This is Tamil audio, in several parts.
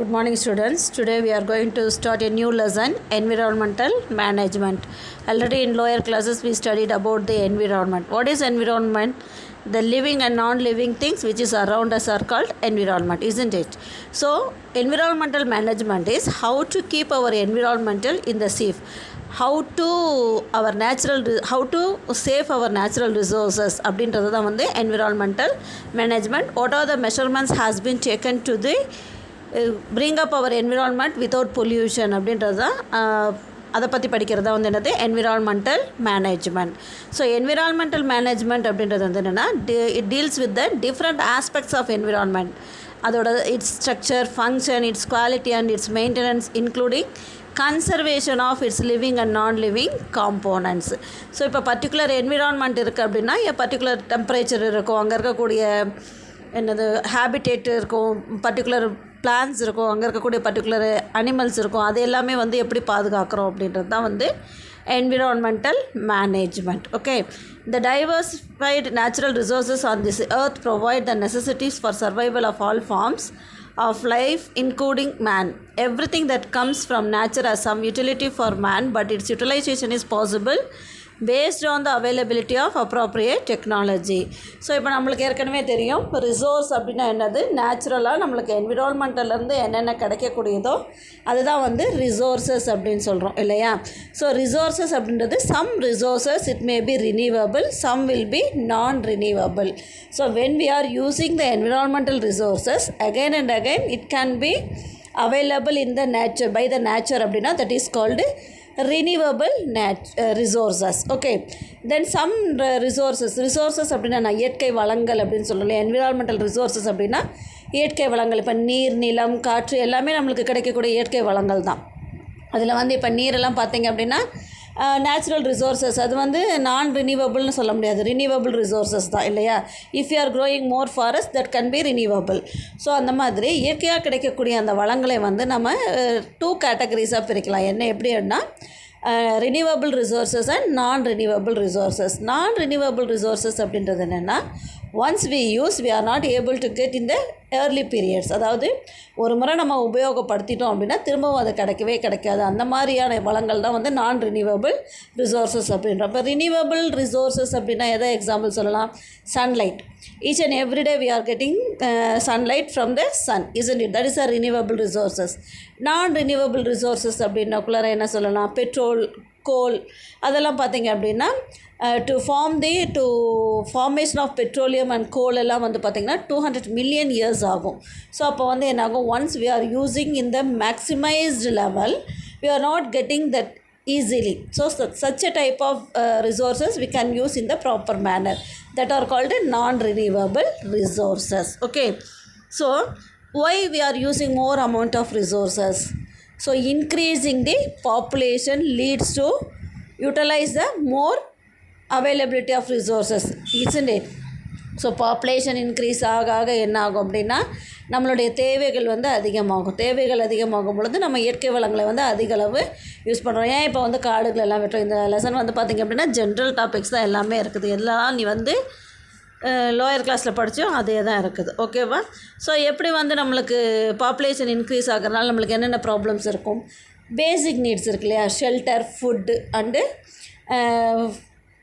Good morning students. Today we are going to start a new lesson, environmental management. Already in lower classes we studied about the environment. What is environment? The living and non-living things which is around us are called environment, isn't it? So environmental management is how to keep our environmental in the safe. How to save our natural resources அப்படின்றது தான் வந்து environmental management. What are the measurements has been taken to the bring up our environment without pollution அப்படின்றது தான் அதை பற்றி படிக்கிறது தான் வந்து என்னது environmental management. So environmental management அப்படின்றது வந்து என்னென்னா it deals with the different aspects of environment, அதோட its structure, function, its quality and its maintenance including conservation of its living and non living components. So இப்போ பர்டிகுலர் என்விரான்மெண்ட் இருக்குது அப்படின்னா பர்டிகுலர் டெம்பரேச்சர் இருக்கும், அங்கே இருக்கக்கூடிய என்னது ஹேபிடேட் இருக்கும், பர்டிகுலர் பிளான்ஸ் இருக்கும், அங்கே இருக்கக்கூடிய பர்டிகுலர் அனிமல்ஸ் இருக்கும், அது எல்லாமே வந்து எப்படி பாதுகாக்கிறோம் அப்படின்றது தான் வந்து environmental management. Okay, the diversified natural resources on this earth provide the necessities for survival of all forms of life including man. Everything that comes from nature has some utility for man, but its utilization is possible based on the availability of appropriate technology. So இப்போ நம்மளுக்கு ஏற்கனவே தெரியும் ரிசோர்ஸ் அப்படின்னா என்னது, நேச்சுரலாக நம்மளுக்கு என்விரான்மெண்டல்லேருந்து என்னென்ன கிடைக்கக்கூடியதோ அதுதான் வந்து ரிசோர்ஸஸ் அப்படின்னு சொல்கிறோம் இல்லையா. ஸோ ரிசோர்ஸஸ் அப்படின்றது some resources it may be renewable, some will be non renewable. So when we are using the environmental resources again and again it can be available in the nature by the nature அப்படின்னா that is called renewable resources. Okay, then some resources அப்படின்னா இயற்கை வளங்கள் அப்படின்னு சொல்லலாம். என்விரான்மெண்டல் ரிசோர்ஸஸ் அப்படின்னா இயற்கை வளங்கள், இப்போ நீர், நிலம், காற்று எல்லாமே நம்மளுக்கு கிடைக்கக்கூடிய இயற்கை வளங்கள் தான். அதில் வந்து இப்போ நீரெல்லாம் பார்த்தீங்க அப்படின்னா நேச்சுரல் ரிசோர்ஸஸ், அது வந்து நான் ரினியூவபிள்னு சொல்ல முடியாது, ரினியூவபிள் ரிசோர்ஸஸ் தான் இல்லையா. If you are growing more forest that can be renewable. So அந்த மாதிரி இயற்கையாக கிடைக்கக்கூடிய அந்த வளங்களை வந்து நம்ம 2 கேட்டகரிஸாக பிரிக்கலாம். என்ன எப்படி அப்படின்னா renewable resources and non renewable resources. Non renewable resources அப்படின்றது என்னென்னா once we use we are not able to get in the early periods. அதாவது ஒரு முறை நம்ம உபயோகப்படுத்திட்டோம் அப்படின்னா திரும்பவும் அது கிடைக்காது. அந்த மாதிரியான வளங்கள் தான் வந்து நான் ரினியூவபிள் ரிசோர்ஸஸ் அப்படின்றோம். இப்போ ரினியூவபிள் ரிசோர்ஸஸ் அப்படின்னா எதை எக்ஸாம்பிள் சொல்லலாம்? Sunlight. Each and every day we are getting sunlight from the sun, isn't it? That is a renewable resources. Non-renewable resources அப்படின்னாக்குள்ளார என்ன சொல்லலாம்? பெட்ரோல், கோல், அதெல்லாம் பார்த்தீங்க அப்படின்னா to formation of petroleum and coal எல்லாம் வந்து பார்த்திங்கன்னா 200 மில்லியன் இயர்ஸ் ஆகும். ஸோ அப்போ வந்து என்னாகும், once we are using in the maximised level we are not getting that easily. So such a type of resources we can use in the proper manner that are called non-renewable resources. Okay, so why we are using more amount of resources? So increasing the population leads to utilize the more availability of resources, isn't it? So population increase ஆக என்ன ஆகும் அப்படின்னா நம்மளுடைய தேவைகள் வந்து அதிகமாகும். தேவைகள் அதிகமாகும் பொழுது நம்ம இயற்கை வளங்களை வந்து அதிக அளவு யூஸ் பண்ணுறோம். ஏன் இப்போ வந்து காடுகள் எல்லாம் வெட்டுறோம்? இந்த லெசன் வந்து பார்த்திங்க அப்படின்னா ஜென்ரல் டாபிக்ஸ் தான் எல்லாமே இருக்குது. எல்லாம் நீ வந்து லோயர் கிளாஸில் படித்தோம் அதே தான் இருக்குது. ஓகேவா? ஸோ எப்படி வந்து நம்மளுக்கு பாப்புலேஷன் இன்க்ரீஸ் ஆகிறதுனால நம்மளுக்கு என்னென்ன ப்ராப்ளம்ஸ் இருக்கும்? பேசிக் நீட்ஸ் இருக்கு இல்லையா, ஷெல்டர், ஃபுட்டு அண்டு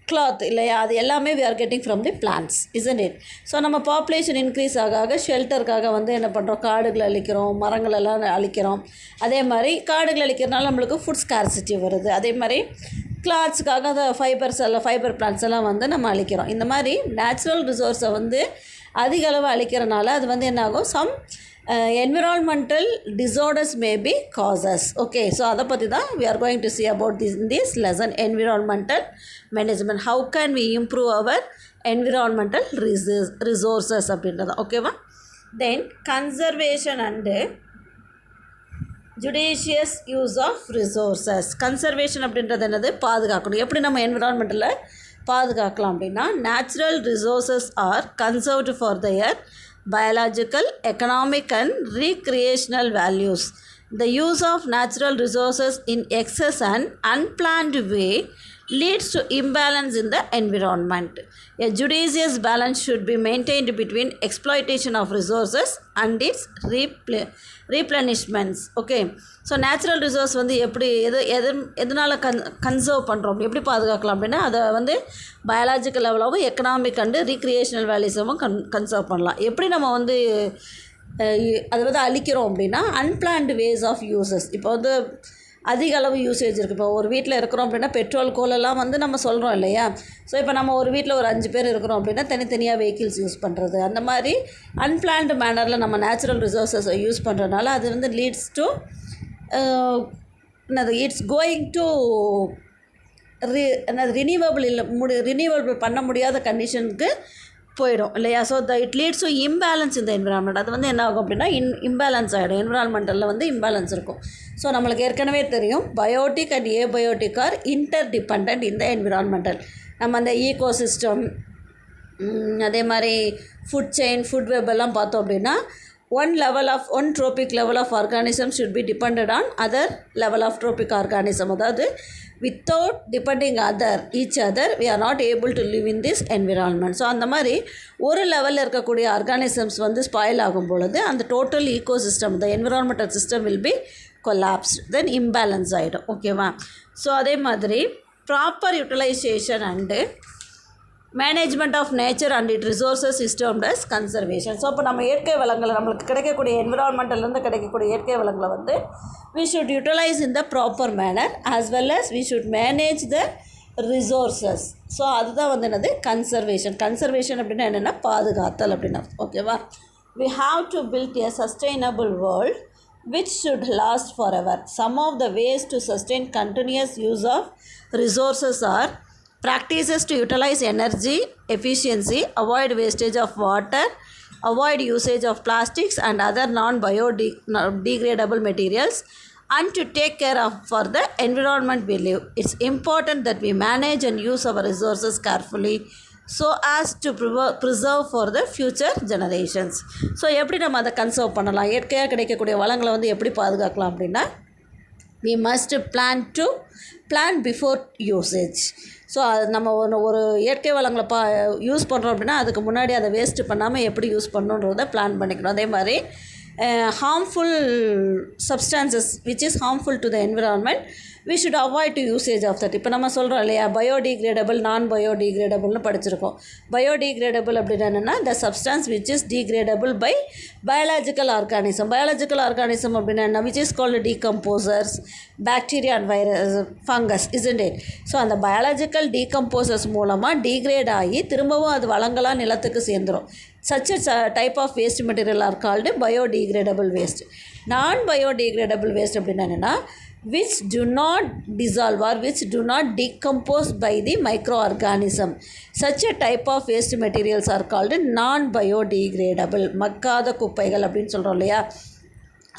கிளாத் இல்லையா, அது எல்லாமே we are getting from the plants, isn't it? So நம்ம பாப்புலேஷன் இன்க்ரீஸ் ஆக ஷெல்டருக்காக வந்து என்ன பண்ணுறோம்? காடுகளை அழிக்கிறோம், மரங்களெல்லாம் அழிக்கிறோம். அதே மாதிரி காடுகள் அழிக்கிறதுனால நம்மளுக்கு ஃபுட் ஸ்கார்சிட்டி வருது. அதே மாதிரி கிளாத்ஸுக்காக அந்த ஃபைபர் பிளான்ட்ஸ் எல்லாம் வந்து நம்ம அழிக்கிறோம். இந்த மாதிரி நேச்சுரல் ரிசோர்ஸை வந்து அதிக அளவு அழிக்கிறனால அது வந்து என்னாகும்? Some environmental disorders may be causes. Okay, so அதை பற்றி தான் we are going to see about this lesson, environmental management. How can we improve our environmental resources அப்படின்றது. ஓகேவா? Then conservation and judicious use of resources. Conservation அப்படின்றது என்னது? பாதுகாக்கணும். எப்படி நம்ம என்விரான்மெண்ட்டில் பாதுகாக்கலாம் அப்படின்னா natural resources are conserved for their biological, economic and recreational values. The use of natural resources in excess and unplanned way leads to imbalance in the environment. A judicious balance should be maintained between exploitation of resources and its replenishments. Okay, so natural resource வந்து எப்படி எதனால் கன்சர்வ் பண்ணுறோம், எப்படி பாதுகாக்கலாம் அப்படின்னா அதை வந்து பயாலஜிக்கல் லெவலாகவும் எக்கனாமிக் அண்டு ரீக்ரியேஷனல் வேல்யூஸாகவும் கன்சர்வ் பண்ணலாம். எப்படி நம்ம வந்து அதை வந்து அழிக்கிறோம் அப்படின்னா அன்பிளான்டு வேஸ் ஆஃப் யூசஸ். இப்போ வந்து அதிக அளவு யூசேஜ் இருக்குது. இப்போ ஒரு வீட்டில் இருக்கிறோம் அப்படின்னா பெட்ரோல் கோலெல்லாம் வந்து நம்ம சொல்கிறோம் இல்லையா. ஸோ இப்போ நம்ம ஒரு வீட்டில் ஒரு 5 பேர் இருக்கிறோம் அப்படின்னா தனித்தனியாக வெஹிக்கிள்ஸ் யூஸ் பண்ணுறது, அந்த மாதிரி அன்பிளான்டு மேனரில் நம்ம நேச்சுரல் ரிசோர்ஸஸை யூஸ் பண்ணுறதுனால அது வந்து leads to it's going to renewable பண்ண முடியாத கண்டிஷனுக்கு போயிடும் இல்லையா. So it leads to imbalance இந்த என்விரான்மெண்ட். அது வந்து என்ன ஆகும் அப்படின்னா இம்பேலன்ஸ் ஆகிடும். என்விரான்மெண்டலில் வந்து இம்பேலன்ஸ் இருக்கும். ஸோ நம்மளுக்கு ஏற்கனவே தெரியும் biotic and abiotic are inter depend இந்த என்விரான்மெண்டல். நம்ம அந்த ஈகோசிஸ்டம் அதே மாதிரி ஃபுட் செயின் ஃபுட் வெப் எல்லாம் பார்த்தோம் அப்படின்னா one trophic level of organism should be dependent on other level of trophic organism. அதாவது without depending each other we are not able to live in this environment. So அந்த மாதிரி ஒரு லெவலில் இருக்கக்கூடிய ஆர்கானிசம்ஸ் வந்து ஸ்பாயில் ஆகும் பொழுது அந்த total ecosystem the environmental system will be collapsed, then imbalance ஆகிடும். ஓகேவா. ஸோ அதே மாதிரி proper utilization and management of nature and it resources is termed as conservation. So இப்போ நம்ம இயற்கை வளங்களை நம்மளுக்கு கிடைக்கக்கூடிய என்விரான்மெண்டல்லேருந்து கிடைக்கக்கூடிய இயற்கை வளங்களை வந்து we should utilize in the proper manner as well as we should manage the resources. So அதுதான் வந்து என்னது கன்சர்வேஷன் அப்படின்னா என்னென்னா பாதுகாத்தல் அப்படின்னா. ஓகேவா. we have to build a sustainable world which should last forever. Some of the ways to sustain continuous use of resources are practices to utilize energy efficiency, avoid wastage of water, avoid usage of plastics and other non-biodegradable materials, and to take care of for the environment we live. It's important that we manage and use our resources carefully so as to preserve for the future generations. So எப்படி நம்ம அதை கன்சர்வ் பண்ணலாம், இயற்கையாக கிடைக்கக்கூடிய வளங்களை வந்து எப்படி பாதுகாக்கலாம் அப்படின்னா we must plan before usage. So அது நம்ம ஒரு இயற்கை வளங்களை யூஸ் பண்ணுறோம் அப்படின்னா அதுக்கு முன்னாடி அதை வேஸ்ட்டு பண்ணாமல் எப்படி யூஸ் பண்ணணுன்றதை பிளான் பண்ணிக்கணும். அதே மாதிரி harmful substances which is harmful to the environment we should avoid to usage of that. இப்போ நம்ம சொல்கிறோம் இல்லையா பயோடிகிரேடபிள் நான் பயோடிகிரேடபிள்னு படிச்சிருக்கோம். பயோடிகிரேடபிள் அப்படின்னா என்னென்னா the substance which is degradable by biological organism அப்படின்னா என்ன which is called decomposers, bacteria and virus, fungus, isn't it? So அந்த பயாலஜிக்கல் டீகம்போசர்ஸ் மூலமாக டீக்ரேட் ஆகி திரும்பவும் அது வளங்களாக நிலத்துக்கு சேர்ந்துடும். Such a type of waste material are called biodegradable waste. Non-biodegradable waste அப்படின்னா என்னென்னா which do not dissolve or which do not decompose by the microorganism. Such a type of waste materials are called non-biodegradable. மக்காத குப்பைகள் அப்படின்னு சொல்கிறோம் இல்லையா.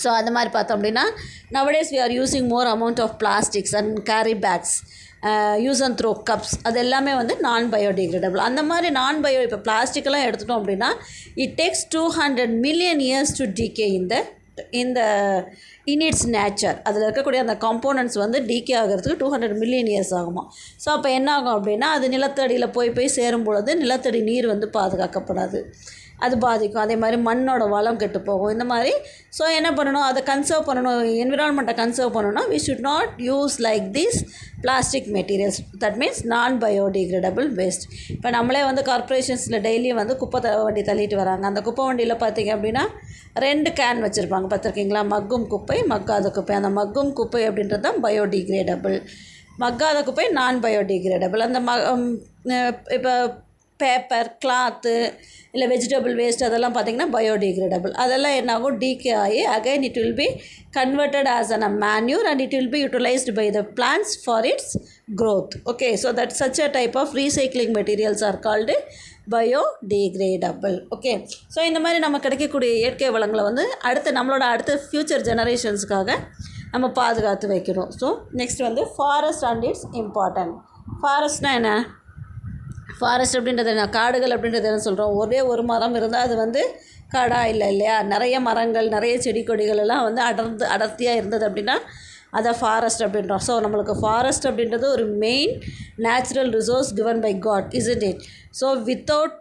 ஸோ அந்த மாதிரி பார்த்தோம் அப்படின்னா nowadays we are using more amount of plastics and carry bags, use and throw cups, அது எல்லாமே வந்து நான் பயோடிகிரேடபிள். அந்த மாதிரி இப்போ பிளாஸ்டிக்கெல்லாம் எடுத்துட்டோம் அப்படின்னா it takes 200 million years to decay in it's nature. அதில் இருக்கக்கூடிய அந்த காம்போனன்ட்ஸ் வந்து டீகே ஆகிறதுக்கு 200 million years ஆகுமா. ஸோ அப்போ என்ன ஆகும் அப்படின்னா அது நிலத்தடியில் போய் சேரும் பொழுது நிலத்தடி நீர் வந்து பாதுகாக்கப்படாது, அது பாதிக்கும். அதே மாதிரி மண்ணோட வளம் கெட்டு போகும். இந்த மாதிரி ஸோ என்ன பண்ணணும், அதை கன்சர்வ் பண்ணணும், என்விரான்மெண்ட்டை கன்சர்வ் பண்ணணும்னா we should not use like these plastic materials, that means non biodegradable waste. இப்போ நம்மளே வந்து கார்ப்பரேஷன்ஸில் டெய்லியும் வந்து குப்பை வண்டி தள்ளிட்டு வராங்க. அந்த குப்பை வண்டியில் பார்த்திங்க அப்படின்னா 2 கேன் வச்சுருப்பாங்க, பார்த்துருக்கீங்களா, மக்கும் குப்பை மக்காத குப்பை. அந்த மக்கும் குப்பை அப்படின்றது தான் பயோடிகிரேடபிள், மக்காத குப்பை நான் பயோடிகிரேடபிள். அந்த இப்போ பேப்பர் கிளாத்து இல்லை வெஜிடபிள் வேஸ்ட் அதெல்லாம் பார்த்திங்கன்னா பயோடிகிரேடபிள். அதெல்லாம் என்னாகும் டீகே ஆகி again it will be converted as an manure and it will be utilised by the plants for its growth. Okay, so that such a type of recycling materials are called biodegradable. Okay, so இந்த மாதிரி நம்ம கிடைக்கக்கூடிய இயற்கை வளங்களை வந்து அடுத்த ஃப்யூச்சர் ஜெனரேஷன்ஸுக்காக நம்ம பாதுகாத்து வைக்கணும். ஸோ நெக்ஸ்ட் வந்து ஃபாரஸ்ட் அண்ட் இட்ஸ் இம்பார்ட்டன்ட். ஃபாரஸ்ட்னால் என்ன, ஃபாரஸ்ட் அப்படின்றது என்ன, காடுகள் அப்படின்றது என்ன சொல்கிறோம், ஒரே ஒரு மரம் இருந்தால் அது வந்து காடாக இல்லை இல்லையா. நிறைய மரங்கள் நிறைய செடி கொடிகள் எல்லாம் வந்து அடர்த்தியாக இருந்தது அப்படின்னா அதை ஃபாரஸ்ட் அப்படின்றோம். ஸோ நம்மளுக்கு ஃபாரஸ்ட் அப்படின்றது ஒரு main natural resource given by God, isn't it? So without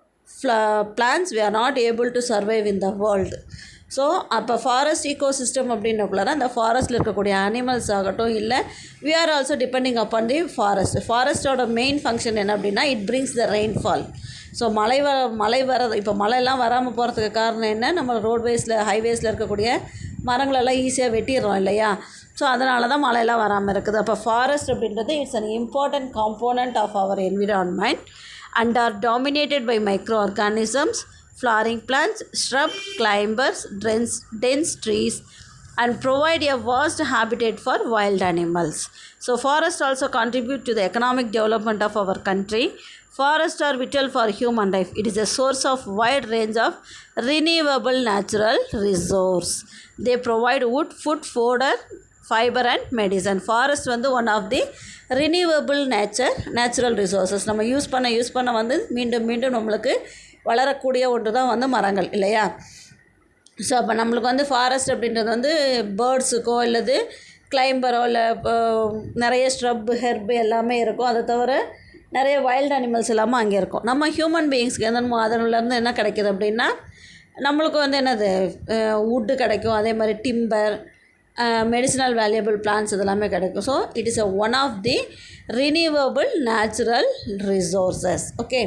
plants we are not able to survive in the world. So அப்போ ஃபாரஸ்ட் ஈகோசிஸ்டம் அப்படின்றக்குள்ளார அந்த ஃபாரஸ்ட்டில் இருக்கக்கூடிய அனிமல்ஸ் ஆகட்டும் இல்லை we are also depending upon the forest. ஃபாரஸ்ட்டோட மெயின் ஃபங்க்ஷன் என்ன அப்படின்னா it brings the rainfall. So மழை வர இப்போ மழைலாம் வராமல் போகிறதுக்கு காரணம் என்ன, நம்ம ரோட்வேஸில் ஹைவேஸில் இருக்கக்கூடிய மரங்களெல்லாம் ஈஸியாக வெட்டிடுறோம் இல்லையா. ஸோ அதனால தான் மழையெல்லாம் வராமல் இருக்குது. அப்போ ஃபாரஸ்ட் அப்படின்றது it's an important component of our environment and are dominated by microorganisms, flowering plants, shrub, climbers, dense trees, and provide a vast habitat for wild animals. So forests also contribute to the economic development of our country. Forests are vital for human life. It is a source of wide range of renewable natural resource. They provide wood, food, fodder, fibre and medicine. Forest வந்து one of the renewable natural resources. நம்ம யூஸ் பண்ண வந்து மீண்டும் நம்மளுக்கு வளரக்கூடிய ஒன்று தான் வந்து மரங்கள் இல்லையா. ஸோ அப்போ நம்மளுக்கு வந்து ஃபாரஸ்ட் அப்படின்றது வந்து பேர்ட்ஸுக்கோ இல்லது கிளைம்பரோ இல்லை நிறைய ஸ்ட்ரப்பு ஹெர்பு எல்லாமே இருக்கும். அதை தவிர நிறைய வைல்டு அனிமல்ஸ் எல்லாமே அங்கே இருக்கும். நம்ம ஹியூமன் பீயிங்ஸ்க்கு அதனுள்ளேருந்து என்ன கிடைக்கிது அப்படின்னா நம்மளுக்கு வந்து என்னது வுட்டு கிடைக்கும், அதே மாதிரி டிம்பர், மெடிசினல் வேல்யூபிள் பிளான்ட்ஸ் இதெல்லாமே கிடைக்கும். So it is one of the renewable natural resources. Okay,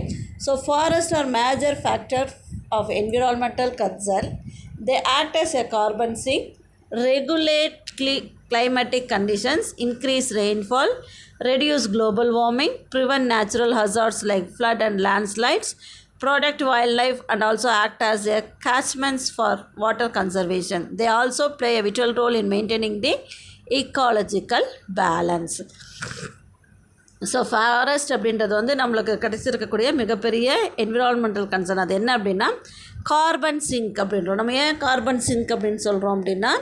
so forest are major factor of environmental concern. They act as a carbon sink, regulate climatic conditions, increase rainfall, reduce global warming, prevent natural hazards like flood and landslides, protect wildlife, and also act as a catchments for water conservation. They also play a vital role in maintaining the ecological balance. So forest அப்படின்றது வந்து நம்மளுக்கு கிடைச்சிருக்கக்கூடிய மிகப்பெரிய என்விரான்மெண்டல் கன்சர்ன். அது என்ன அப்படின்னா கார்பன் சிங்க் அப்படின்றோம். நம்ம ஏன் கார்பன் சிங்க் அப்படின்னு சொல்கிறோம் அப்படின்னா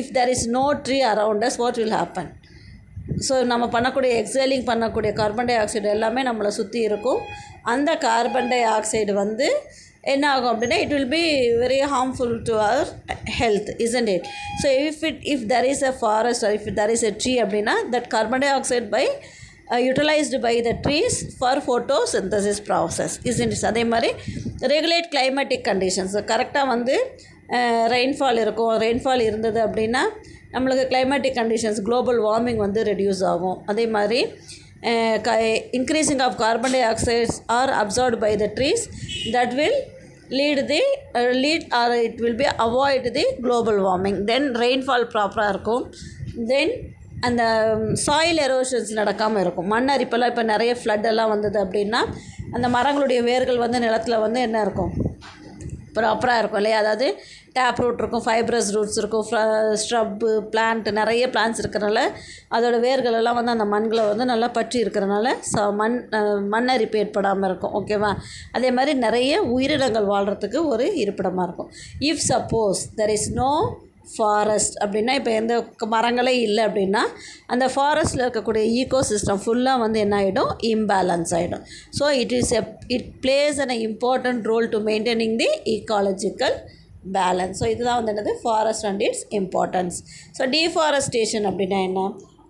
if there is no tree around us, what will happen? So நம்ம எக்ஸேலிங் பண்ணக்கூடிய கார்பன் டை ஆக்சைடு எல்லாமே நம்மளை சுற்றி இருக்கும். அந்த கார்பன் டை ஆக்சைடு வந்து என்ன ஆகும் அப்படின்னா it will be very harmful to our health, isn't it? So if there is a forest or if there is a tree அப்படின்னா that carbon dioxide utilized by the trees for photosynthesis process, isn't it? அதே மாதிரி ரெகுலேட் கிளைமேட்டிக் கண்டிஷன்ஸ். கரெக்டாக வந்து ரெயின்ஃபால் இருக்கும். ரெயின்ஃபால் இருந்தது அப்படின்னா நம்மளுக்கு கிளைமேட்டிக் கண்டிஷன்ஸ் குளோபல் வார்மிங் வந்து ரெடியூஸ் ஆகும். அதே மாதிரி increasing of carbon dioxides are absorbed by the trees that will lead or it will be avoid the global warming. Then rainfall ப்ராப்பராக இருக்கும். தென் அந்த சாயில் எரோஷன்ஸ் நடக்காமல் இருக்கும். மண் அரிப்பெல்லாம் இப்போ நிறைய ஃப்ளட்டெல்லாம் வந்தது அப்படின்னா அந்த மரங்களுடைய வேர்கள் வந்து நிலத்தில் வந்து என்ன இருக்கும், ப்ராப்பராக இருக்கும் இல்லையா. அதாவது டேப் ரூட் இருக்கும், ஃபைப்ரஸ் ரூட்ஸ் இருக்கும், ஸ்ட்ரப்பு பிளான்ட் நிறைய பிளான்ட்ஸ் இருக்கிறனால அதோடய வேர்கள் எல்லாம் வந்து அந்த மண்களை வந்து நல்லா பற்றி இருக்கிறனால மண்ணரிப்பு ஏற்படாமல் இருக்கும். ஓகேவா. அதே மாதிரி நிறைய உயிரினங்கள் வாழ்கிறதுக்கு ஒரு இருப்பிடமாக இருக்கும். If suppose there is no forest அப்படின்னா இப்போ எந்த மரங்களே இல்லை அப்படின்னா அந்த ஃபாரஸ்ட்டில் இருக்கக்கூடிய ஈகோசிஸ்டம் ஃபுல்லாக வந்து என்ன ஆகிடும், இம்பேலன்ஸ் ஆகிடும். So it plays an important role to maintaining the ecological balance. So இதுதான் வந்து என்னது forest and its importance. So deforestation அப்படின்னா என்ன,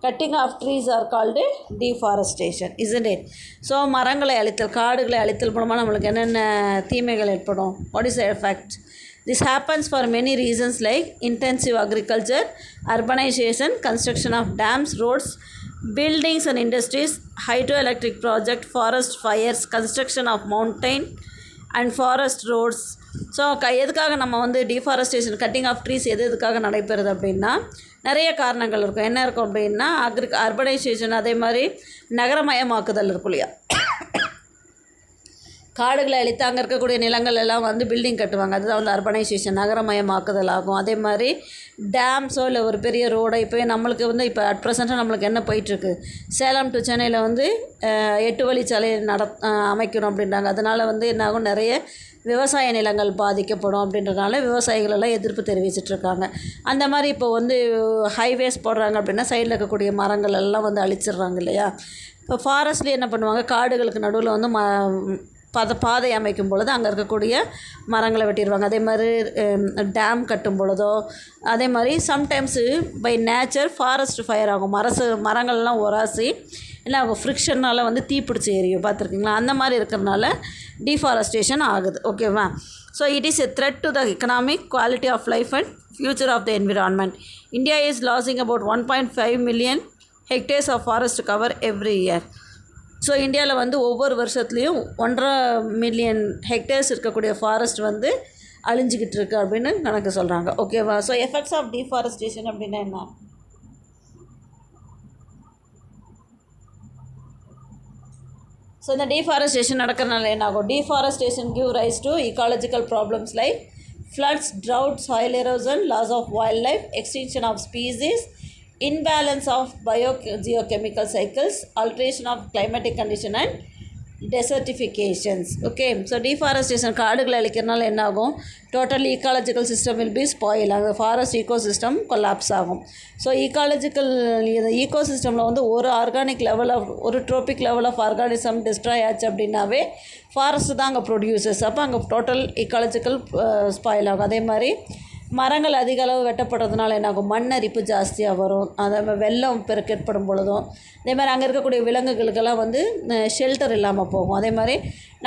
cutting of trees are called deforestation, isn't it? So மரங்களை அழித்தல், காடுகளை அழித்தல் மூலமாக நம்மளுக்கு என்னென்ன தீமைகள் ஏற்படும், what is the effect? This happens for many reasons like intensive agriculture, urbanization, construction of dams, roads, buildings and industries, hydroelectric project, forest fires, construction of mountain and forest roads. So எதுக்காக நம்ம வந்து டீஃபாரஸ்டேஷன் கட்டிங் ஆஃப் ட்ரீஸ் எதுக்காக நடைபெறுது அப்படின்னா நிறைய காரணங்கள் இருக்கும். என்ன இருக்கும் அப்படின்னா அர்பனைசேஷன், அதே மாதிரி நகரமயமாக்குதல் இருக்கும் இல்லையா. காடுகளை அழித்து அங்கே இருக்கக்கூடிய நிலங்கள் எல்லாம் வந்து பில்டிங் கட்டுவாங்க, அதுதான் வந்து அர்பனைசேஷன், நகரமயமாக்குதல் ஆகும். அதே மாதிரி டேம்ஸோ இல்லை ஒரு பெரிய ரோடை இப்போ நம்மளுக்கு வந்து இப்போ அட் ப்ரெசென்ட்டாக நம்மளுக்கு என்ன போயிட்டுருக்கு, சேலம் டு சென்னையில் வந்து 8 வழிச்சாலை அமைக்கணும் அப்படின்றாங்க. அதனால் வந்து என்னாகும், நிறைய விவசாய நிலங்கள் பாதிக்கப்படும் அப்படின்றதுனால விவசாயிகளெல்லாம் எதிர்ப்பு தெரிவிச்சிட்ருக்காங்க. அந்த மாதிரி இப்போ வந்து ஹைவேஸ் போடுறாங்க அப்படின்னா சைடில் இருக்கக்கூடிய மரங்கள் எல்லாம் வந்து அழிச்சிடுறாங்க இல்லையா. இப்போ ஃபாரஸ்ட்லேயே என்ன பண்ணுவாங்க, காடுகளுக்கு நடுவில் வந்து பாதை அமைக்கும் பொழுது அங்கே இருக்கக்கூடிய மரங்களை வெட்டிடுவாங்க. அதே மாதிரி டேம் கட்டும் பொழுதோ, அதே மாதிரி sometimes by nature forest fire ஆகும். மரங்கள்லாம் உராசி இல்லை அவங்க ஃப்ரிக்ஷனால் வந்து தீப்பிடிச்சி எரியும், பார்த்துருக்கீங்களா? அந்த மாதிரி இருக்கிறதுனால டீஃபாரஸ்டேஷன் ஆகுது. ஓகேவா? So it is a threat to the economic quality of life and future of the environment. India is losing about 1.5 million hectares of forest cover every year. So இந்தியாவில் வந்து ஒவ்வொரு வருஷத்துலேயும் 1.5 million hectares இருக்கக்கூடிய ஃபாரஸ்ட் வந்து அழிஞ்சிக்கிட்டு இருக்குது அப்படின்னு கணக்கு சொல்கிறாங்க. ஓகேவா? ஸோ எஃபெக்ட்ஸ் ஆஃப் டீஃபாரஸ்டேஷன் அப்படின்னா என்ன? ஸோ இந்த டீஃபாரஸ்டேஷன் நடக்கிறதுனால என்ன ஆகும்? Deforestation give rice to ecological problems like floods, drought, soil erosion, loss of wildlife, extinction of species, imbalance of biogeochemical cycles, alteration of climatic condition and desertifications. Okay, so deforestation காடுகளை அழிக்கிறதுனால என்ன ஆகும்? Total ecological system will be spoil. அந்த ஃபாரஸ்ட் ஈகோசிஸ்டம் கொலாப்ஸ் ஆகும். ஸோ ஈகோசிஸ்டமில் வந்து ஒரு ஆர்கானிக் லெவல் ஆஃப் ஒரு trophic level of organism destroy ஆச்சு அப்படின்னாவே ஃபாரஸ்ட் தான் அங்கே ப்ரொடியூசர்ஸ். அப்போ அங்கே டோட்டல் ஈக்காலஜிக்கல் ஸ்பாயில் ஆகும். அதே மாதிரி மரங்கள் அதிக அளவு வெட்டப்படுறதுனால என்னாகும்? மண்ணரிப்பு ஜாஸ்தியாக வரும். அதே மாதிரி வெள்ளம் பெருக்கேற்படும் பொழுதும் அதே மாதிரி அங்கே இருக்கக்கூடிய விலங்குகளுக்கெல்லாம் வந்து ஷெல்டர் இல்லாமல் போகும். அதே மாதிரி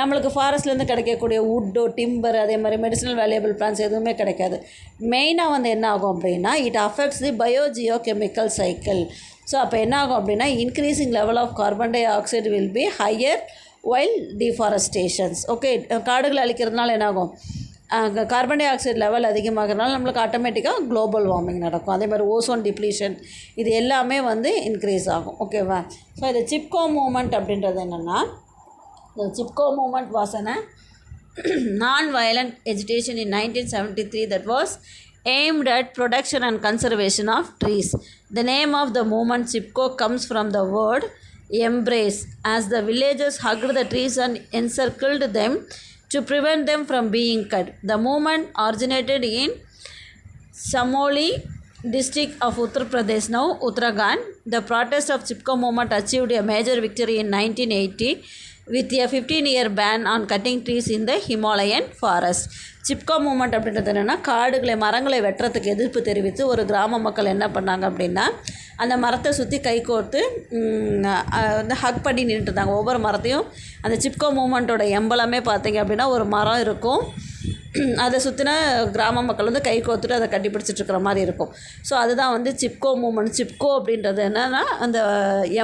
நம்மளுக்கு ஃபாரஸ்ட்லேருந்து கிடைக்கக்கூடிய வுட்டோ, டிம்பர், அதே மாதிரி மெடிசினல் வேல்யூபிள் பிளான்ஸ் எதுவுமே கிடைக்காது. மெயினாக வந்து என்ன ஆகும் அப்படின்னா, it affects the biogeochemical cycle. So அப்போ என்ன ஆகும் அப்படின்னா, increasing level of carbon dioxide will be higher while deforestations. Okay, காடுகளை அழிக்கிறதுனால என்னாகும்? கார்பன் டை ஆக்சைடு லெவல் அதிகமாகிறதுனால நம்மளுக்கு ஆட்டோமேட்டிக்காக குளோபல் வார்மிங் நடக்கும். அதே மாதிரி ஓசோன் டிப்ளீஷன் இது எல்லாமே வந்து இன்க்ரீஸ் ஆகும். ஓகேவா? ஸோ இது சிப்கோ மூமெண்ட் அப்படின்றது என்னென்னா, இந்த Chipko movement was a non-violent agitation in 1973 that was aimed at protection and conservation of trees. The name of the movement Chipko comes from the word embrace, as the villagers hugged the trees and encircled them to prevent them from being cut. The movement originated in Samoli district of Uttar Pradesh, now Uttarakhand. The protest of Chipko movement achieved a major victory in 1980 with a 15-year ban on cutting trees in the Himalayan forest. Chipko movement அப்படின்றது என்னென்னா, மரங்களை வெட்டுறதுக்கு எதிர்ப்பு தெரிவித்து ஒரு கிராம மக்கள் என்ன பண்ணாங்க அப்படின்னா, அந்த மரத்தை சுற்றி கை கோர்த்து வந்து ஹக் பண்ணி நின்றுட்டாங்க. ஒவ்வொரு மரத்தையும் அந்த சிப்கோ மூமெண்ட்டோட எம்பலமே பார்த்தீங்க அப்படின்னா ஒரு மரம் இருக்கும். அதை சுற்றின கிராம மக்கள் வந்து கை கோர்த்துட்டு அதை கட்டி பிடிச்சிட்ருக்கிற மாதிரி இருக்கும். ஸோ அதுதான் வந்து சிப்கோ மூமெண்ட். சிப்கோ அப்படின்றது என்னென்னா, அந்த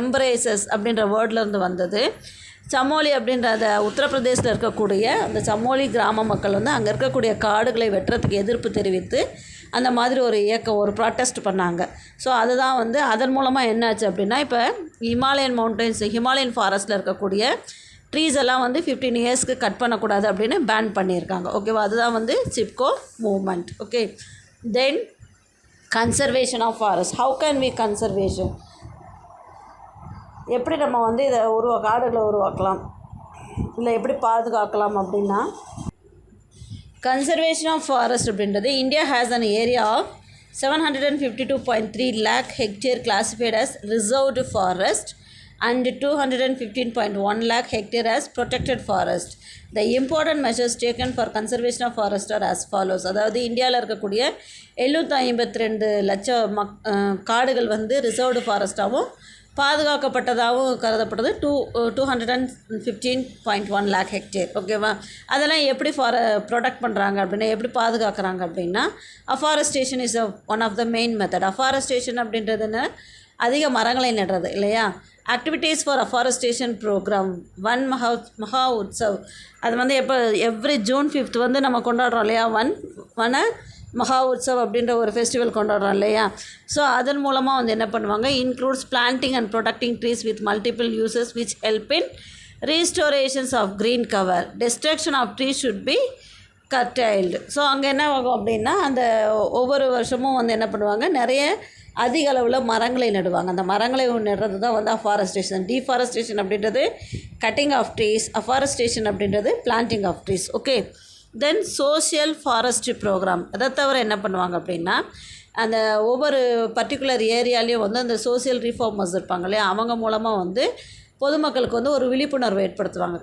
எம்ப்ரேசஸ் அப்படின்ற வேர்ட்லேருந்து வந்தது. சமோலி அப்படின்ற அந்த உத்தரப்பிரதேசில் இருக்கக்கூடிய அந்த சமோலி கிராம மக்கள் வந்து அங்கே இருக்கக்கூடிய காடுகளை வெட்டுறதுக்கு எதிர்ப்பு தெரிவித்து அந்த மாதிரி ஒரு இயக்கம், ஒரு ப்ராட்டஸ்ட் பண்ணாங்க. ஸோ அதுதான் வந்து அதன் மூலமாக என்னாச்சு அப்படின்னா, இப்போ ஹிமாலயன் ஃபாரஸ்ட்டில் இருக்கக்கூடிய ட்ரீஸ் எல்லாம் வந்து 15 இயர்ஸ்க்கு கட் பண்ணக்கூடாது அப்படின்னு பேன் பண்ணியிருக்காங்க. ஓகேவா? அதுதான் வந்து Chipko movement. Okay, then conservation of forest. How can we conservation? எப்படி நம்ம வந்து இதை காடுகளை உருவாக்கலாம், இல்லை எப்படி பாதுகாக்கலாம் அப்படின்னா, கன்சர்வேஷன் ஆஃப் ஃபாரஸ்ட் அப்படின்றது, India has an area of 752.3 lakh hectare classified as reserved forest and 215.1 lakh hectare as protected forest. The important measures taken for conservation of forest are as follows. அதாவது இந்தியாவில் இருக்கக்கூடிய 752 லட்சம் காடுகள் வந்து ரிசர்வ்டு ஃபாரஸ்ட்டாகவும் பாதுகாக்கப்பட்டதாகவும் கருதப்படுது. 215.1 lakh hectare. ஓகேவா? அதெல்லாம் எப்படி ப்ரொடெக்ட் பண்ணுறாங்க அப்படின்னா, எப்படி பாதுகாக்கிறாங்க அப்படின்னா, afforestation is one of the main method. Afforestation அப்படின்றதுன்னு அதிக மரங்களை நடுறது இல்லையா? ஆக்டிவிட்டீஸ் ஃபார் அஃபாரஸ்டேஷன் ப்ரோக்ராம் மகா உற்சவ். அது வந்து எப்போ எவ்ரி June 5th வந்து நம்ம கொண்டாடுறோம் இல்லையா? வன மகா உற்சவ் அப்படின்ற ஒரு ஃபெஸ்டிவல் கொண்டாடுறோம் இல்லையா? ஸோ அதன் மூலமாக வந்து என்ன பண்ணுவாங்க, includes planting and protecting trees with multiple uses which help in restorations of green cover. Destruction of trees should be curtailed. So அங்கே என்ன ஆகும் அப்படின்னா, அந்த ஒவ்வொரு வருஷமும் வந்து என்ன பண்ணுவாங்க, நிறைய அதிக அளவில் மரங்களை நடுவாங்க. அந்த மரங்களை நடுறது தான் வந்து அஃபாரஸ்டேஷன். டீஃபாரஸ்டேஷன் அப்படின்றது கட்டிங் ஆஃப் ட்ரீஸ், அஃபாரஸ்டேஷன் அப்படின்றது planting of trees. Okay, then social forestry program. அதை தவிர என்ன பண்ணுவாங்க அப்படின்னா, அந்த ஒவ்வொரு பர்டிகுலர் ஏரியாலையும் வந்து அந்த சோஷியல் ரிஃபார்மர்ஸ் இருப்பாங்க இல்லையா, அவங்க மூலமாக வந்து பொதுமக்களுக்கு வந்து ஒரு விழிப்புணர்வு ஏற்படுத்துவாங்க.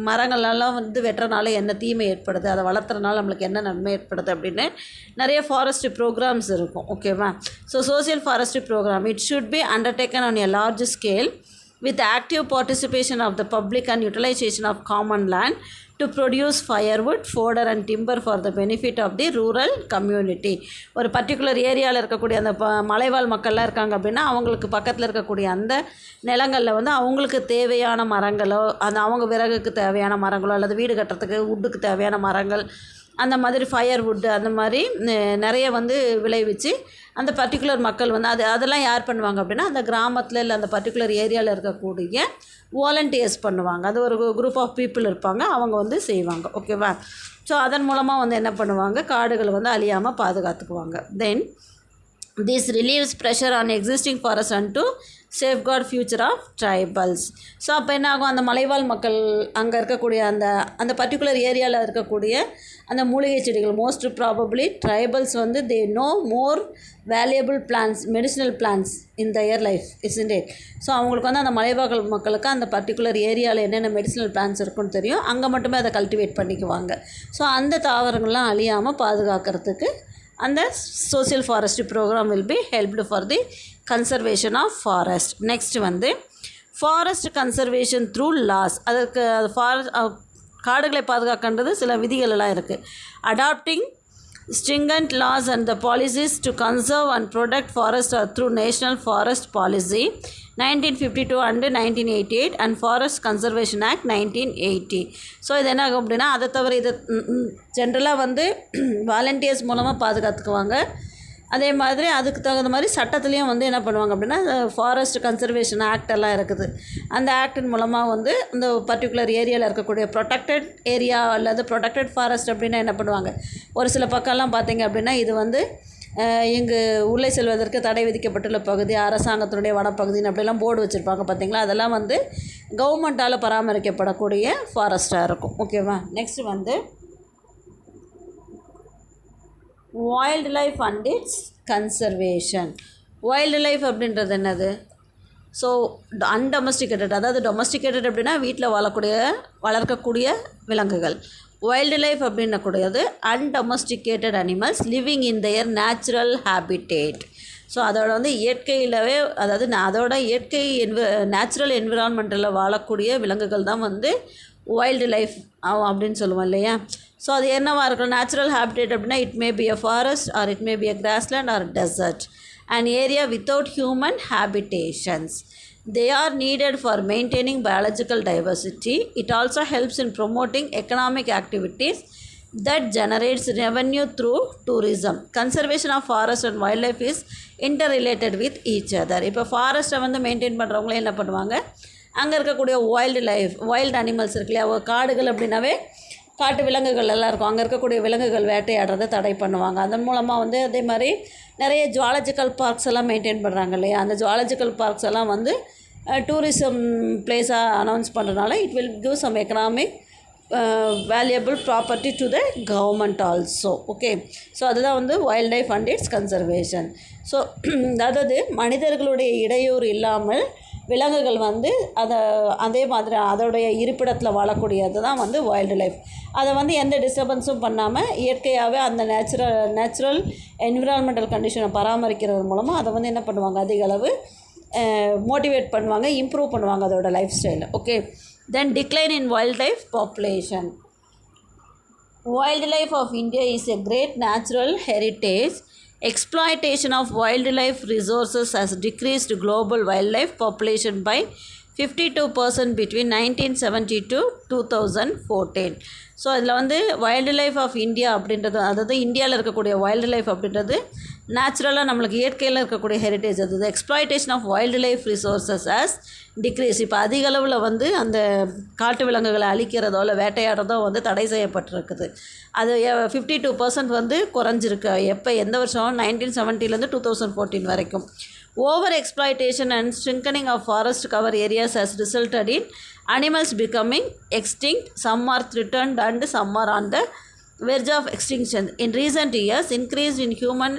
மரங்களெல்லாம் வந்து வெட்டுறனால என்ன தீமை ஏற்படுது, அதை வளர்த்துறனால நம்மளுக்கு என்ன நன்மை ஏற்படுது அப்படின்னு நிறைய ஃபாரஸ்ட்ரி ப்ரோக்ராம்ஸ் இருக்கும். ஓகேவா? So social forestry program it should be undertaken on a large scale with active participation of the public and utilization of common land to produce firewood, fodder and timber for the benefit of the rural community. ஒரு பர்டிகுலர் ஏரியாவில் இருக்கக்கூடிய அந்த மலைவாழ் மக்கள்லாம் இருக்காங்க அப்படின்னா அவங்களுக்கு பக்கத்தில் இருக்கக்கூடிய அந்த நிலங்களில் வந்து அவங்களுக்கு தேவையான மரங்களோ அந்த அவங்க விறகுக்கு தேவையான மரங்களோ அல்லது வீடு கட்டுறதுக்கு வுட்டுக்கு தேவையான மரங்கள் அந்த மாதிரி ஃபயர்வுட்டு அந்த மாதிரி நிறைய வந்து விளைவிச்சு அந்த பர்டிகுலர் மக்கள் வந்து அதெல்லாம் யார் பண்ணுவாங்க அப்படின்னா அந்த கிராமத்தில் இல்லை அந்த பர்டிகுலர் ஏரியாவில் இருக்கக்கூடிய வாலண்டியர்ஸ் பண்ணுவாங்க. அது ஒரு குரூப் ஆஃப் பீப்புள் இருப்பாங்க, அவங்க வந்து செய்வாங்க. ஓகேவா? ஸோ அதன் மூலமாக வந்து என்ன பண்ணுவாங்க, காடுகள் வந்து அழியாமல் பாதுகாத்துக்குவாங்க. Then this relieves pressure on existing forest and to safeguard future of tribals. So அப்போ என்ன ஆகும், அந்த மலைவாழ் மக்கள் அங்கே இருக்கக்கூடிய அந்த பர்டிகுலர் ஏரியாவில் இருக்கக்கூடிய அந்த மூலிகை செடிகள் மோஸ்ட் ப்ராபப்ளி ட்ரைபல்ஸ் வந்து they know more valuable plants, medicinal plants in their life isn't it. So அவங்களுக்கு வந்து அந்த மலைவாழ் மக்களுக்கு அந்த பர்டிகுலர் ஏரியாவில் என்னென்ன மெடிசினல் பிளான்ஸ் இருக்குன்னு தெரியும், அங்கே மட்டுமே அதை கல்டிவேட் பண்ணிக்குவாங்க. ஸோ அந்த தாவரங்கள்லாம் அழியாமல் பாதுகாக்கிறதுக்கு அந்த social forestry program will be helped for the conservation of forest. Next வந்து ஃபாரஸ்ட் கன்சர்வேஷன் த்ரூ லாஸ். அதற்கு காடுகளை பாதுகாக்கின்றது சில விதிகள் எல்லாம் இருக்குது. Adopting stringent laws and the policies to conserve and protect forests are through National Forest Policy 1952 and 1988 and Forest Conservation Act 1980. So இது என்ன ஆகும் அப்படின்னா அதை தவிர இதை ஜென்ரலாக வந்து வாலண்டியர்ஸ் மூலமாக பாதுகாத்துக்குவாங்க. அதே மாதிரி அதுக்கு தகுந்த மாதிரி சட்டத்துலேயும் வந்து என்ன பண்ணுவாங்க அப்படின்னா ஃபாரஸ்ட் கன்சர்வேஷன் ஆக்ட் எல்லாம் இருக்குது. அந்த ஆக்டின் மூலமாக வந்து இந்த பர்டிகுலர் ஏரியாவில் இருக்கக்கூடிய ப்ரொடெக்டட் ஏரியா அல்லது ப்ரொடெக்டட் ஃபாரஸ்ட் அப்படின்னா என்ன பண்ணுவாங்க, ஒரு சில பக்கம்லாம் பார்த்திங்க அப்படின்னா இது வந்து இங்கு உள்ளே செல்வதற்கு தடை விதிக்கப்பட்டுள்ள பகுதி, அரசாங்கத்தினுடைய வனப்பகுதின்னு அப்படிலாம் போர்டு வச்சுருப்பாங்க பார்த்தீங்களா. அதெல்லாம் வந்து கவர்மெண்ட்டால் பராமரிக்கப்படக்கூடிய ஃபாரஸ்ட்டாக இருக்கும். ஓகேவா? நெக்ஸ்ட் வந்து wild life and its conservation. Wild life அப்படின்றது என்னது? ஸோ அன்டொமஸ்டிகேட்டட், அதாவது டொமஸ்டிகேட்டட் அப்படின்னா வீட்டில் வளர்க்கக்கூடிய விலங்குகள். வைல்டு லைஃப் அப்படின்னக்கூடியது undomesticated animals living in their natural habitat. So அதோட வந்து இயற்கையிலவே, அதாவது அதோட இயற்கை நேச்சுரல் என்விரான்மெண்ட்டில் வாழக்கூடிய விலங்குகள் தான் வந்து வைல்டு லைஃப் அப்படின்னு சொல்லுவோம் இல்லையா. ஸோ அது என்னவாக இருக்கும், நேச்சுரல் ஹேபிட்டேட் அப்படின்னா it may be a forest or it may be a grassland or desert, an area without human habitations. They are needed for maintaining biological diversity. It also helps in promoting economic activities that generates revenue through tourism. Conservation of forest and wildlife is interrelated with each other. இப்போ ஃபாரஸ்ட்டை வந்து மெயின்டைன் பண்ணுறவங்களே என்ன பண்ணுவாங்க, அங்கே இருக்கக்கூடிய வைல்டு அனிமல்ஸ் இருக்கு இல்லையா, காடுகள் அப்படின்னாவே காட்டு விலங்குகள் எல்லாம் இருக்கும். அங்கே இருக்கக்கூடிய விலங்குகள் வேட்டையாடுறதை தடை பண்ணுவாங்க. அதன் மூலமாக வந்து அதே மாதிரி நிறைய ஜுவாலஜிக்கல் பார்க்ஸ் எல்லாம் மெயின்டைன் பண்ணுறாங்க இல்லையா. அந்த ஜுவாலஜிக்கல் பார்க்ஸ் எல்லாம் வந்து டூரிசம் பிளேஸாக அனௌன்ஸ் பண்ணுறதுனால it will give some economic valuable property to the government also. Okay, so அதுதான் வந்து wild life and its conservation. So அதாவது மனிதர்களுடைய இடையூறு இல்லாமல் விலங்குகள் வந்து அதே மாதிரி அதோடைய இருப்பிடத்தில் வாழக்கூடியது தான் வந்து வைல்டு லைஃப். அதை வந்து எந்த டிஸ்டர்பன்ஸும் பண்ணாமல் இயற்கையாகவே அந்த நேச்சுரல் என்விரான்மெண்டல் கண்டிஷனை பராமரிக்கிறது மூலமாக அதை வந்து என்ன பண்ணுவாங்க, அதிக அளவு மோட்டிவேட் பண்ணுவாங்க, இம்ப்ரூவ் பண்ணுவாங்க அதோட லைஃப் ஸ்டைலை. Okay, then decline in wild life population. Wildlife of India is a great natural heritage. Exploitation of wildlife resources has decreased global wildlife population by 52% between 1970 to 2014. So இதில் வந்து வைல்டு லைஃப் ஆஃப் இந்தியா அப்படின்றது, அதாவது இந்தியாவில் இருக்கக்கூடிய வைல்டு லைஃப் அப்படின்றது நேச்சுரலாக நம்மளுக்கு இயற்கையில் இருக்கக்கூடிய ஹெரிட்டேஜ். அது exploitation of wild life resources as decrease. இப்போ அதிக அளவில் வந்து அந்த காட்டு விலங்குகளை அழிக்கிறதோ இல்லை வேட்டையாடுறதோ வந்து தடை செய்யப்பட்டிருக்குது. அது 52% வந்து குறைஞ்சிருக்கு. எப்போ, எந்த வருஷம், 1970 2014 வரைக்கும். Over exploitation and shrinking of forest cover areas has resulted in animals becoming extinct. Some are threatened and some are on the verge of extinction. In recent years, increase in human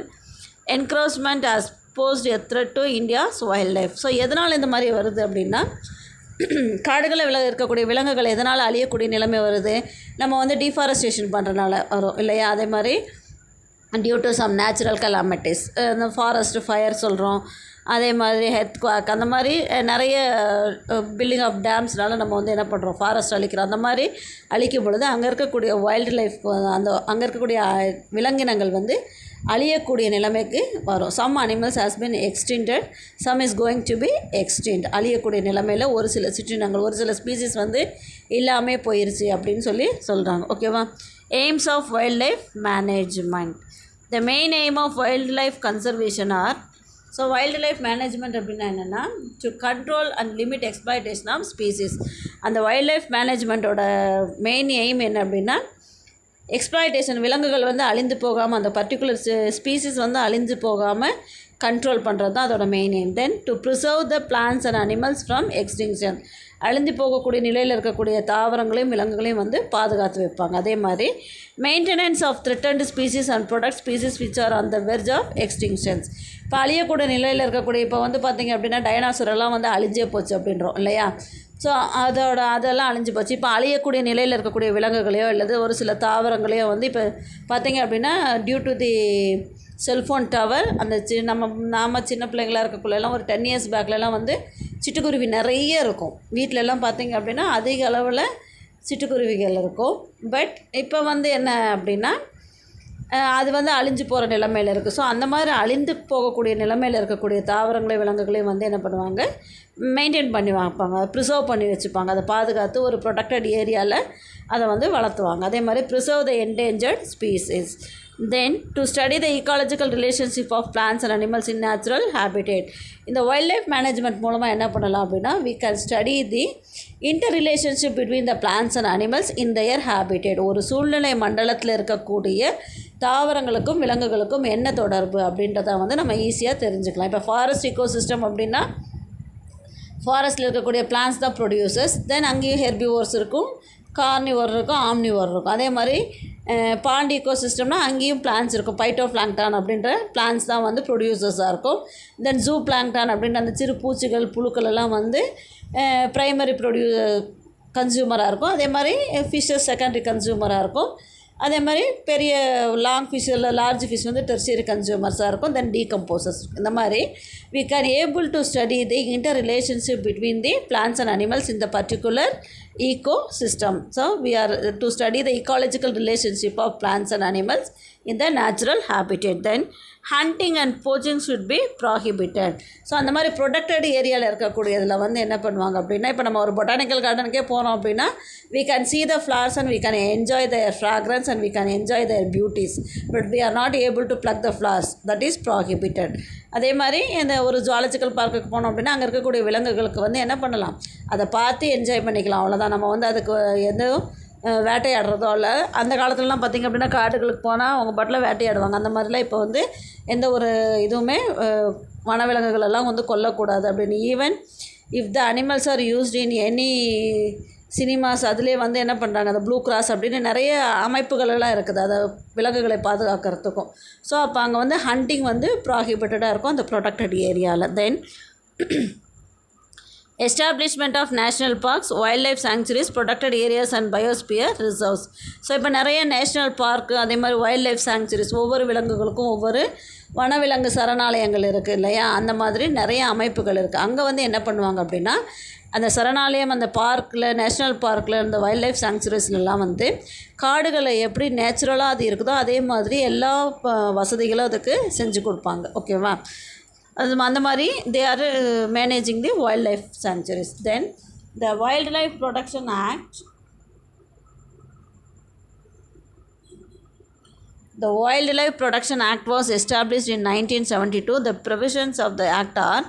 encroachment has posed a threat to India's wildlife. So எதனால் இந்த மாதிரி வருது அப்படின்னா, காடுகளில் இருக்கக்கூடிய விலங்குகள் எதனால் அழியக்கூடிய நிலைமை வருது, நம்ம வந்து டீஃபாரஸ்டேஷன் பண்ணுறனால வரும் இல்லையா. அதே மாதிரி due to some natural calamities, இந்த ஃபாரஸ்ட் ஃபயர் சொல்கிறோம், அதே மாதிரி ஹெர்த் குவாக், அந்த மாதிரி நிறைய பில்டிங் ஆஃப் டேம்ஸ்னால நம்ம வந்து என்ன பண்ணுறோம், ஃபாரஸ்ட் அழிக்கிறோம். அந்த மாதிரி அழிக்கும் பொழுது அங்கே இருக்கக்கூடிய வைல்டு லைஃப், அங்கே இருக்கக்கூடிய விலங்கினங்கள் வந்து அழியக்கூடிய நிலைமைக்கு வரும். Some animals has been extinct, some is going to be extinct. அழியக்கூடிய நிலைமையில் ஒரு சில சிற்றினங்கள், ஒரு சில ஸ்பீசிஸ் வந்து இல்லாமல் போயிருச்சு அப்படின்னு சொல்கிறாங்க. ஓகேவா. Aims of wild life management. The main aim of wild life conservation are, so wild life management அப்படின்னா என்னென்னா, to control and limit exploitation of species. அந்த வைல்ட் லைஃப் மேனேஜ்மெண்ட்டோட மெயின் எய்ம் என்ன அப்படின்னா, எக்ஸ்ப்ளாய்டேஷன், விலங்குகள் வந்து அழிந்து போகாமல், அந்த பர்டிகுலர் ஸ்பீசிஸ் வந்து அழிஞ்சு போகாமல் கண்ட்ரோல் பண்ணுறது தான் அதோட main aim. Then to preserve the plants and animals from extinction. அழிந்து போகக்கூடிய நிலையில் இருக்கக்கூடிய தாவரங்களையும் விலங்குகளையும் வந்து பாதுகாத்து வைப்பாங்க. அதே மாதிரி maintenance of threatened species and protect species which are on the verge of extinctions. இப்போ அழியக்கூடிய நிலையில் இருக்கக்கூடிய, இப்போ வந்து பார்த்திங்க அப்படின்னா டைனாசர் எல்லாம் வந்து அழிஞ்சே போச்சு அப்படின்றோம் இல்லையா. ஸோ அதெல்லாம் அழிஞ்சு போச்சு. இப்போ அழியக்கூடிய நிலையில் இருக்கக்கூடிய விலங்குகளையோ அல்லது ஒரு சில தாவரங்களையோ வந்து இப்போ பார்த்திங்க அப்படின்னா due to the cellphone tower, அந்த நாம் சின்ன பிள்ளைங்களாக இருக்கக்குள்ளெல்லாம் ஒரு 10 years பேக்லலாம் வந்து சிட்டுக்குருவி நிறைய இருக்கும். வீட்டிலலாம் பார்த்திங்க அப்படின்னா அதிக அளவில் சிட்டுக்குருவிகள் இருக்கும். பட் இப்போ வந்து என்ன அப்படின்னா அது வந்து அழிஞ்சு போகிற நிலைமையில் இருக்குது. ஸோ அந்த மாதிரி அழிந்து போகக்கூடிய நிலைமையில் இருக்கக்கூடிய தாவரங்களையும் விலங்குகளையும் வந்து என்ன பண்ணுவாங்க, மெயின்டைன் பண்ணி வைப்பாங்க, ப்ரிசர்வ் பண்ணி வச்சுப்பாங்க. அதை பாதுகாத்து ஒரு ப்ரொடெக்டட் ஏரியாவில் அதை வந்து வளர்த்துவாங்க. அதே மாதிரி preserve the endangered species. Then to study the ecological relationship of plants and animals in natural habitat. இந்த வைல்ட் லைஃப் மேனேஜ்மெண்ட் மூலமாக என்ன பண்ணலாம் அப்படின்னா, we can study the inter relationship between the plants and animals in their habitat. ஒரு சூழ்நிலை மண்டலத்தில் இருக்கக்கூடிய தாவரங்களுக்கும் விலங்குகளுக்கும் என்ன தொடர்பு அப்படின்றத வந்து நம்ம ஈஸியாக தெரிஞ்சுக்கலாம். இப்போ ஃபாரஸ்ட் இக்கோசிஸ்டம் அப்படின்னா ஃபாரஸ்ட்டில் இருக்கக்கூடிய பிளான்ஸ் தான் ப்ரொடியூசர்ஸ். தென் அங்கேயும் ஹெர்பிவோர்ஸ் இருக்கும், கார்னிவோர் இருக்கும், ஆம்னிவோர் இருக்கும். அதே மாதிரி பாண்ட் இக்கோசிஸ்டம்னா அங்கேயும் பிளான்ஸ் இருக்கும். பைட்டோ பிளாங்டான் அப்படின்ற பிளான்ஸ் தான் வந்து ப்ரொடியூசர்ஸாக இருக்கும். தென் ஜூ பிளாங்டான் அப்படின்ற அந்த சிறு பூச்சிகள் புழுக்கள் எல்லாம் வந்து ப்ரைமரி கன்சியூமராக இருக்கும். அதே மாதிரி ஃபிஷ்ஷஸ் செகண்டரி கன்சியூமராக இருக்கும். அதே மாதிரி பெரிய லாங் ஃபிஷ் இல்லை லார்ஜ் ஃபிஷ் வந்து டெர்ஷியரி கன்சியூமர்ஸாக இருக்கும். தென் டீகம்போசர்ஸ். இந்த மாதிரி we can able to study the interrelationship between the plants and animals in the particular ecosystem. So we are to study the ecological relationship of plants and animals in the natural habitat. Then hunting and poaching should be prohibited. So அந்த மாதிரி ப்ரொடெக்டட் ஏரியாவில் இருக்கக்கூடியதில் வந்து என்ன பண்ணுவாங்க அப்படின்னா, இப்போ நம்ம ஒரு பொட்டானிக்கல் கார்டனுக்கே போகிறோம் அப்படின்னா we can see the flowers and we can enjoy their fragrance and we can enjoy their beauties, but we are not able to pluck the flowers. That is prohibited. அதே மாதிரி இந்த ஒரு ஜுவாலஜிக்கல் பார்க்குக்கு போனோம் அப்படின்னா அங்கே இருக்கக்கூடிய விலங்குகளுக்கு வந்து என்ன பண்ணலாம், அதை பார்த்து என்ஜாய் பண்ணிக்கலாம். அவ்வளோதான். நம்ம வந்து அதுக்கு எதுவும் வேட்டையாடுறதோ இல்லை. அந்த காலத்துலலாம் பார்த்திங்க அப்படின்னா காடுகளுக்கு போனால் அவங்க பாட்டில் வேட்டையாடுவாங்க. அந்த மாதிரிலாம் இப்போ வந்து எந்த ஒரு இதுவுமே வனவிலங்குகள் எல்லாம் வந்து கொல்லக்கூடாது அப்படின்னு. Even if the animals are used in any cinemas, அதுலேயே வந்து என்ன பண்ணுறாங்க, அந்த ப்ளூ கிராஸ் அப்படின்னு நிறைய அமைப்புகள் எல்லாம் இருக்குது அதை விலங்குகளை பாதுகாக்கிறதுக்கும். ஸோ அப்போ அங்கே வந்து ஹண்டிங் வந்து ப்ராஹிபிட்டடாக இருக்கும் அந்த ப்ரொடெக்டட் ஏரியாவில். தென் establishment of national parks, wildlife sanctuaries, protected areas and biosphere reserves. So இப்போ நிறைய நேஷ்னல் பார்க்கு அதே மாதிரி வைல்ட் லைஃப் சாங்சுரிஸ், ஒவ்வொரு விலங்குகளுக்கும் ஒவ்வொரு வனவிலங்கு சரணாலயங்கள் இருக்குது இல்லையா. அந்த மாதிரி நிறைய அமைப்புகள் இருக்குது. அங்கே வந்து என்ன பண்ணுவாங்க அப்படின்னா, அந்த சரணாலயம், அந்த பார்க்கில், நேஷ்னல் பார்க்கில், இந்த வைல்ட் லைஃப் சாங்சுரிஸ்லாம் வந்து காடுகளை எப்படி நேச்சுரலாக அது இருக்குதோ அதே மாதிரி எல்லா வசதிகளும் அதுக்கு செஞ்சு கொடுப்பாங்க. ஓகேவா. அந்த மாதிரி they are managing the wild life sanctuaries. Then the wild life protection act. The Wildlife Protection Act was established in 1972. The provisions of the act are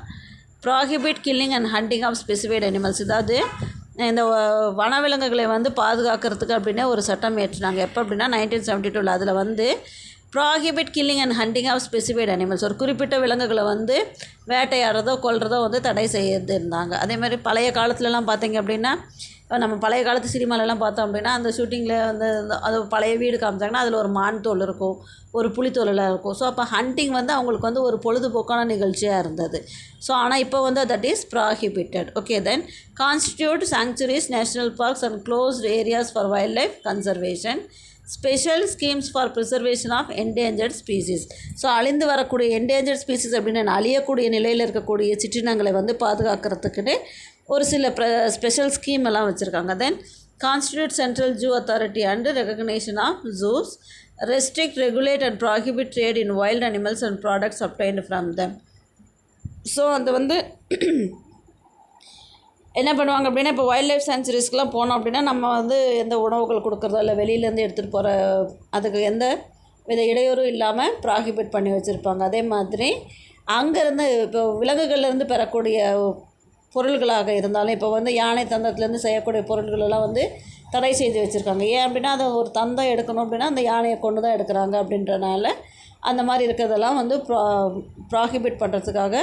prohibit killing and hunting of specified animals. இதாவது இந்த வனவிலங்குகளை வந்து பாதுகாக்கிறதுக்கு அப்படின்னே ஒரு சட்டம் ஏற்றினாங்க. எப்போ அப்படின்னா 1972. அதில் வந்து prohibit killing and hunting of specified animals, ஒரு குறிப்பிட்ட விலங்குகளை வந்து வேட்டையாடுறதோ கொல்றதோ வந்து தடை செய்து இருந்தாங்க. அதே மாதிரி பழைய காலத்துலலாம் பார்த்திங்க அப்படின்னா நம்ம பழைய காலத்து சினிமாலெலாம் பார்த்தோம் அப்படின்னா அந்த ஷூட்டிங்கில் வந்து அது பழைய வீடு காமிச்சாங்கன்னா அதில் ஒரு மான் தோல் இருக்கும், ஒரு புலித்தோலெல்லாம் இருக்கும். ஸோ அப்போ ஹண்டிங் வந்து அவங்களுக்கு வந்து ஒரு பொழுதுபோக்கான நிகழ்ச்சியாக இருந்தது. ஸோ ஆனால் இப்போ வந்து that is prohibited. Okay, then constitute sanctuaries, national parks and closed areas for wild life conservation, special schemes for preservation of endangered species. So அழிந்து வரக்கூடிய என்டேஞ்சர்ட் ஸ்பீசிஸ் அப்படின்னு அழியக்கூடிய நிலையில் இருக்கக்கூடிய சிற்றினங்களை வந்து பாதுகாக்கிறதுக்குன்னு ஒரு சில ஸ்பெஷல் ஸ்கீம் எல்லாம் வச்சுருக்காங்க. Then constitute central zoo authority and recognition of zoos, restrict, regulate and prohibit trade in wild animals and products obtained from them. So அது வந்து என்ன பண்ணுவாங்க அப்படின்னா, இப்போ வைல்ட் லைஃப் சாங்சுரிஸ்க்கெலாம் போனோம் அப்படின்னா நம்ம வந்து எந்த உணவுகள் கொடுக்குறதோ இல்லை வெளியிலேருந்து எடுத்துகிட்டு போகிற அதுக்கு எந்த வித இடையூறும் இல்லாமல் ப்ராஹிபிட் பண்ணி வச்சுருப்பாங்க. அதே மாதிரி அங்கேருந்து இப்போ விலங்குகள்லேருந்து பெறக்கூடிய பொருள்களாக இருந்தாலும் இப்போ வந்து யானை தந்தத்துலேருந்து செய்யக்கூடிய பொருள்களெல்லாம் வந்து தடை செய்து வச்சுருக்காங்க. ஏன் அப்படின்னா அதை ஒரு தந்தம் எடுக்கணும் அப்படின்னா அந்த யானையை கொண்டு தான் எடுக்கிறாங்க அப்படின்றனால அந்த மாதிரி இருக்கிறதெல்லாம் வந்து ப்ராஹிபிட் பண்ணுறதுக்காக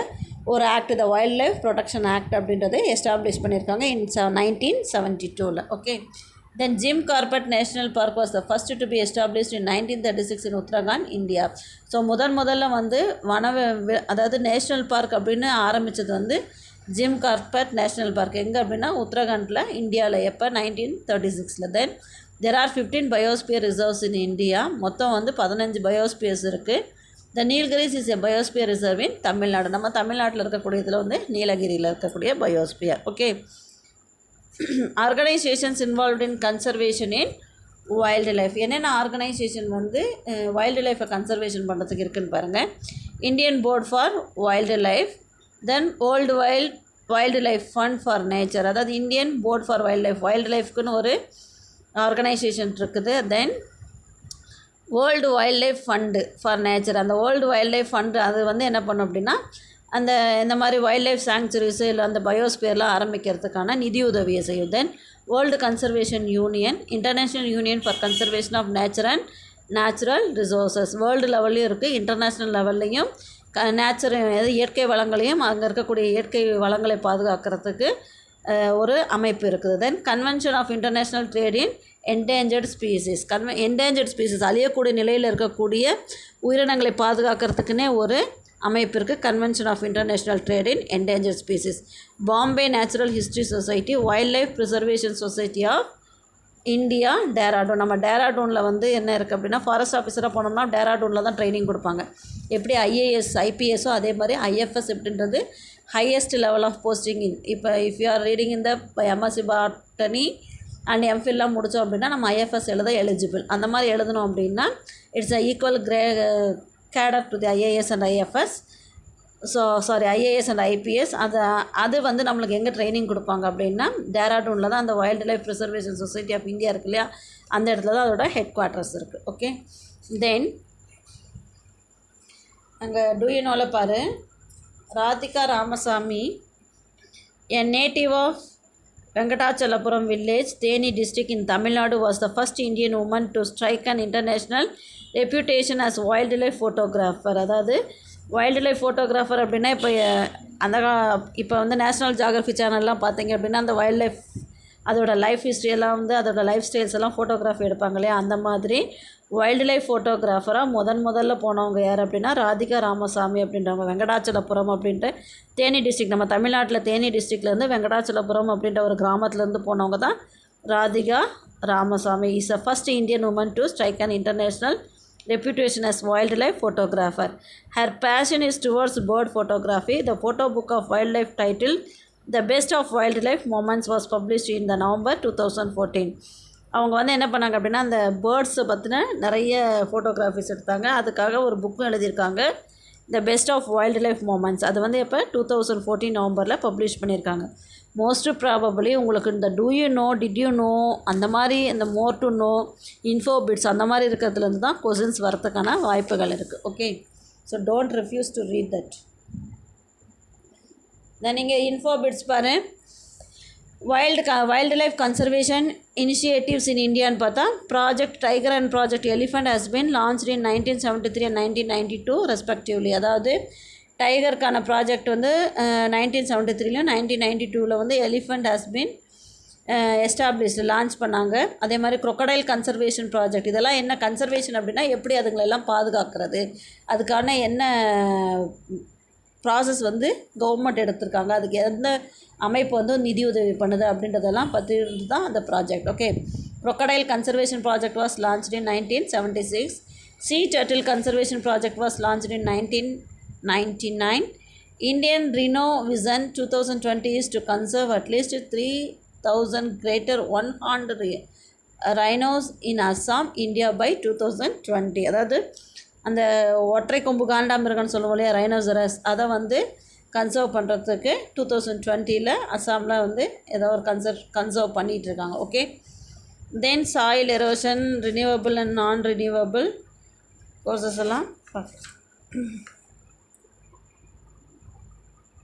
ஒரு ஆக்ட், த வைல்ட் லைஃப் ப்ரொடெக்ஷன் ஆக்ட் அப்படின்றத எஸ்டாப்ளிஷ் பண்ணியிருக்காங்க இன் 1972. Okay, then Jim Corbett national park was the first to be established in 1936 in Uttarakhand, India. So முதல்ல வந்து அதாவது நேஷ்னல் பார்க் அப்படின்னு ஆரம்பித்தது வந்து ஜிம் கார்பெட் நேஷ்னல் பார்க் எங்கே அப்படின்னா உத்தரகாண்டில், இந்தியாவில். எப்போ? 1936. Then there are 15 biosphere reserves in India. மொத்தம் வந்து 15 பயோஸ்பியர்ஸ் இருக்குது. The Nilgiris is a biosphere reserve in Tamil Nadu. நம்ம தமிழ்நாட்டில் இருக்கக்கூடிய இதில் வந்து நீலகிரியில் இருக்கக்கூடிய biosphere. Okay, organisations involved in conservation in wildlife. என்னென்ன ஆர்கனைசேஷன் வந்து வைல்டு லைஃப்பை கன்சர்வேஷன் பண்ணுறதுக்கு இருக்குதுன்னு பாருங்கள். Indian board for wildlife, then world wildlife fund for nature, அதாவது இந்தியன் போர்ட் ஃபார் வைல்டு லைஃப்க்குன்னு ஒரு ஆர்கனைசேஷன் இருக்குது. Then world wild life fund for nature, அந்த வேர்ல்டு வைல்ட் லைஃப் ஃபண்டு அது வந்து என்ன பண்ணும் அப்படின்னா இந்த மாதிரி வைல்ட் லைஃப் சாங்சுரிஸு இல்லை அந்த பயோஸ்பியர்லாம் ஆரம்பிக்கிறதுக்கான நிதி உதவியை செய்யும். Then world conservation union, international union for conservation of nature and natural resources, world லெவல்லையும் இருக்குது, இன்டர்நேஷ்னல் லெவல்லையும் இயற்கை வளங்களையும் அங்கே இருக்கக்கூடிய இயற்கை வளங்களை பாதுகாக்கிறதுக்கு ஒரு அமைப்பு இருக்குது. Then convention of international trade in endangered species, endangered species அழியக்கூடிய நிலையில் இருக்கக்கூடிய உயிரினங்களை பாதுகாக்கிறதுக்குன்னே ஒரு அமைப்பு இருக்குது. Convention of international trade in endangered species. Bombay natural history society, wild life preservation society of India, Dehradun. நம்ம டேராடூனில் வந்து என்ன இருக்குது அப்படின்னா ஃபாரஸ்ட் ஆஃபீஸராக போனோம்னா டேராடூனில் தான் ட்ரைனிங் கொடுப்பாங்க. எப்படி ஐஏஎஸ் ஐபிஎஸ்ஸோ அதே மாதிரி ஐஎஃப்எஸ் அப்படின்றது highest level of posting in. இப்போ இஃப் யூ ஆர் ரீடிங் இந்த எம்எஸ்சி பாட்டனி அண்ட் எம்ஃபில்லாம் முடித்தோம் அப்படின்னா நம்ம ஐஎஃப்எஸ் எழுத எலிஜிபிள். அந்த மாதிரி எழுதணும் அப்படின்னா it's a equal cadre to the IAS and IFS. IAS and IPS. அது வந்து நம்மளுக்கு எங்கே ட்ரைனிங் கொடுப்பாங்க அப்படின்னா டேராடூனில் தான் அந்த wild life preservation society of India இருக்கு இல்லையா, அந்த இடத்துல தான் அதோட ஹெட் குவார்ட்டர்ஸ் இருக்குது. ஓகே, தென் அங்கே டூயினோவில் பாரு, Radhika Ramasamy, a native of Venkatachalapuram village, Theni district in Tamil Nadu, was the first Indian woman to strike an international reputation as wildlife photographer. அதாவது வைல்டு லைஃப் ஃபோட்டோகிராஃபர் அப்படின்னா இப்போ வந்து நேஷ்னல் ஜியோகிராஃபி சேனல்லாம் பார்த்தீங்க அப்படின்னா அந்த வைல்ட் லைஃப் அதோட லைஃப் ஹிஸ்ட்ரியெல்லாம் வந்து அதோட லைஃப் ஸ்டைல்ஸ் எல்லாம் ஃபோட்டோகிராஃபி எடுப்பாங்க இல்லையா, அந்த மாதிரி வைல்டு லைஃப் ஃபோட்டோகிராஃபராக முதல்ல போனவங்க யார் அப்படின்னா ராதிகா ராமசாமி அப்படின்றவங்க. வெங்கடாச்சலபுரம் அப்படின்ட்டு தேனி டிஸ்ட்ரிக்ட், நம்ம தமிழ்நாட்டில் தேனி டிஸ்ட்ரிக்ட்லேருந்து வெங்கடாச்சலபுரம் அப்படின்ற ஒரு கிராமத்துலேருந்து போனவங்க தான் Radhika Ramasamy. Is a first Indian woman to strike an international reputation as wildlife photographer. Her passion is towards bird photography. The photo book of wildlife titled The Best of Wildlife Moments was published in the November 2014. அவங்க வந்து என்ன பண்ணாங்க அப்படின்னா அந்த பேர்ட்ஸை பற்றின நிறைய ஃபோட்டோகிராஃபிஸ் எடுத்தாங்க. அதுக்காக ஒரு புக்கும் எழுதியிருக்காங்க, the best of wild life moments. அது வந்து இப்போ 2014 நவம்பரில் பப்ளிஷ் பண்ணியிருக்காங்க. மோஸ்ட் ப்ராபபிளி உங்களுக்கு இந்த do you know, did you know, அந்த மாதிரி இந்த more to know, info bits அந்த மாதிரி இருக்கிறதுலேருந்து தான் கொஷின்ஸ் வரத்துக்கான வாய்ப்புகள் இருக்குது. Okay, so don't refuse to read that. Then நீங்கள் இன்ஃபோ பிட்ஸ் பாரு, wild life conservation initiatives in இந்தியான்னு பார்த்தா project tiger and project elephant has been launched in 1973 and 1992 respectively. அதாவது டைகருக்கான ப்ராஜெக்ட் வந்து 1973லையும் 1992ல் வந்து elephant has been established launch பண்ணாங்க. அதே மாதிரி crocodile கன்சர்வேஷன் ப்ராஜெக்ட், இதெல்லாம் என்ன கன்சர்வேஷன் அப்படின்னா எப்படி அதுங்களெல்லாம் பாதுகாக்கிறது, அதுக்கான என்ன ப்ராசஸ் வந்து கவர்மெண்ட் எடுத்திருக்காங்க, அதுக்கு எந்த அமைப்பு வந்து நிதி உதவி பண்ணுது அப்படின்றதெல்லாம் பற்றி தான் அந்த project. Okay, crocodile conservation project was launched in 1976. Sea turtle conservation project was launched in 1999. Indian Rhino Vision 2020 is to conserve at least 3,000 greater one-horned rhinos in Assam, India by 2020. அதாவது அந்த ஒற்றை கொம்பு காண்டாமிருகம்னு சொல்லுவோம் இல்லையா, ரைனோசரஸ், அதை வந்து கன்சர்வ் பண்ணுறதுக்கு 2020 அஸ்ஸாமில் வந்து ஏதோ ஒரு கன்சர்வ் பண்ணிகிட்ருக்காங்க. Okay, then soil erosion, renewable and non renewable courses எல்லாம் பார்க்கலாம்.